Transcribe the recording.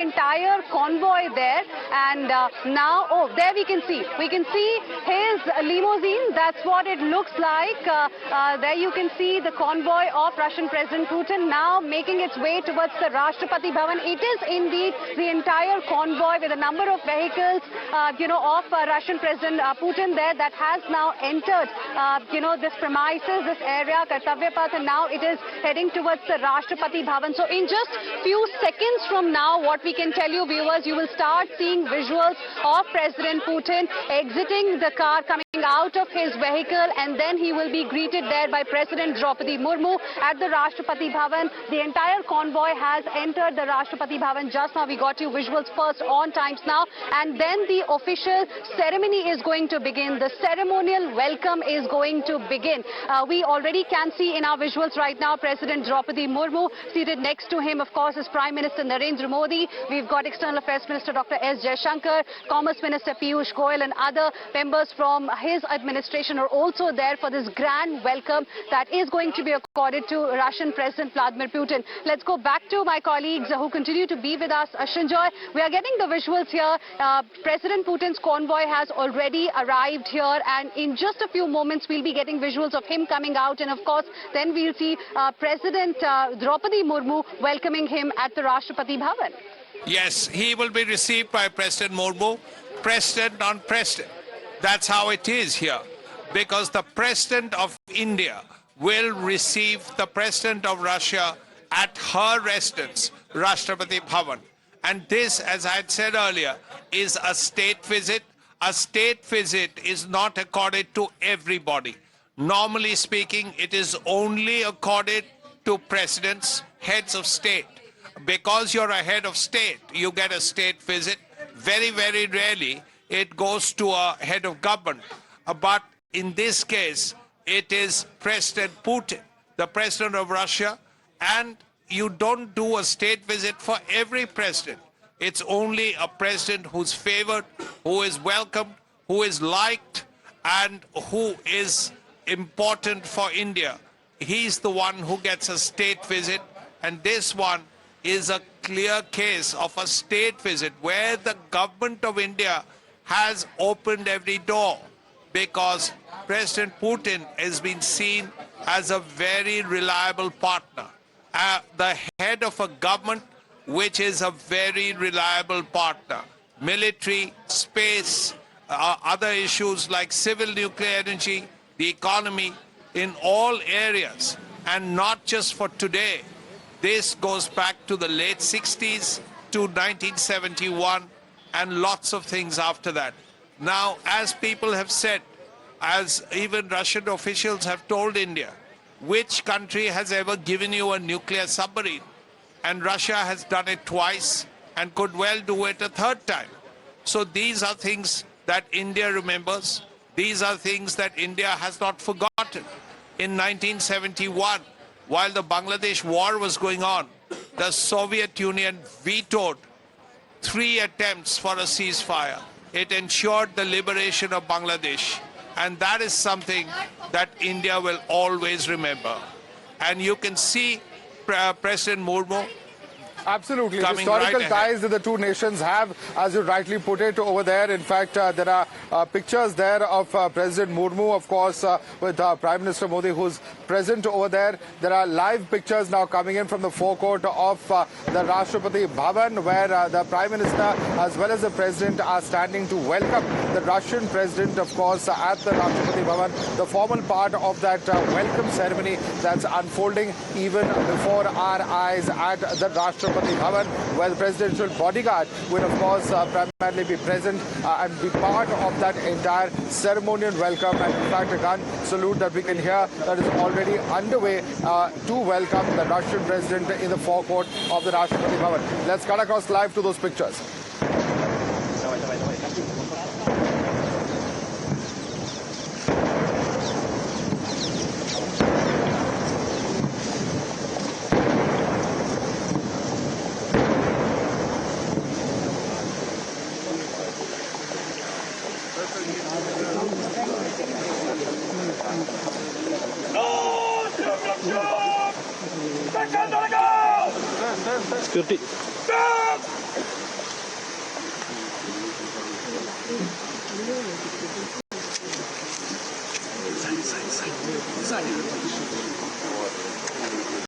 entire convoy there, and now, oh, there we can see his limousine. That's what it looks like. There you can see the convoy of Russian President Putin now making its way towards the Rashtrapati Bhavan. It is indeed the entire convoy with a number of vehicles, of Russian President Putin there that has now entered, this premises, this area, Kartavya Path, and now it is heading towards the Rashtrapati Bhavan. So in just few seconds from now, what we can tell you, viewers, you will start seeing visuals of President Putin exiting the car, coming out of his vehicle, and then he will be greeted there by President Draupadi Murmu at the Rashtrapati Bhavan. The entire convoy has entered the Rashtrapati Bhavan just now. We got you visuals first on Times Now, and then the official ceremony is going to begin. The ceremonial welcome is going to begin. We already can see in our visuals right now President Draupadi Murmu. Seated next to him, of course, is Prime Minister Narendra Modi. We've got External Affairs Minister Dr. S. Jaishankar, Commerce Minister Piyush Goyal, and other members from his administration are also there for this grand welcome that is going to be accorded to Russian President Vladimir Putin. Let's go back to my colleagues who continue to be with us. Shanjoy, we are getting the visuals here. President Putin's convoy has already arrived here, and in just a few moments we'll be getting visuals of him coming out, and of course then we'll see President Draupadi Murmu welcoming him at the Rashtrapati Bhavan. Yes, he will be received by President Murmu, President on President. That's how it is here, because the President of India will receive the President of Russia at her residence, Rashtrapati Bhavan. And this, as I had said earlier, is a state visit. A state visit is not accorded to everybody. Normally speaking, it is only accorded to presidents, heads of state. Because you're a head of state, you get a state visit. Very, very rarely it goes to a head of government. But in this case, it is President Putin, the President of Russia, and you don't do a state visit for every president. It's only a president who's favored, who is welcomed, who is liked, and who is important for India. He's the one who gets a state visit, and this one is a clear case of a state visit where the government of India has opened every door, because President Putin has been seen as a very reliable partner. The head of a government which is a very reliable partner. Military, space, other issues like civil nuclear energy, the economy, in all areas, and not just for today. This goes back to the late 60s, to 1971, and lots of things after that. Now, as people have said, as even Russian officials have told India, which country has ever given you a nuclear submarine? And Russia has done it twice and could well do it a third time. So these are things that India remembers. These are things that India has not forgotten. In 1971, while the Bangladesh war was going on, the Soviet Union vetoed 3 attempts for a ceasefire. It ensured the liberation of Bangladesh. And that is something that India will always remember. And you can see President Murmu. Absolutely. Historical ties that the two nations have, as you rightly put it, over there. In fact, there are pictures there of President Murmu, of course, with Prime Minister Modi, who's present over there. There are live pictures now coming in from the forecourt of the Rashtrapati Bhavan, where the Prime Minister as well as the President are standing to welcome the Russian President, of course, at the Rashtrapati Bhavan. The formal part of that welcome ceremony that's unfolding even before our eyes at the Rashtrapati Bhavan, where the presidential bodyguard will, of course, primarily be present and be part of that entire ceremonial welcome. And in fact, a gun salute that we can hear that is already underway to welcome the Russian president in the forecourt of the Rashtrapati Bhavan. Let's cut across live to those pictures. Security. excited about this show.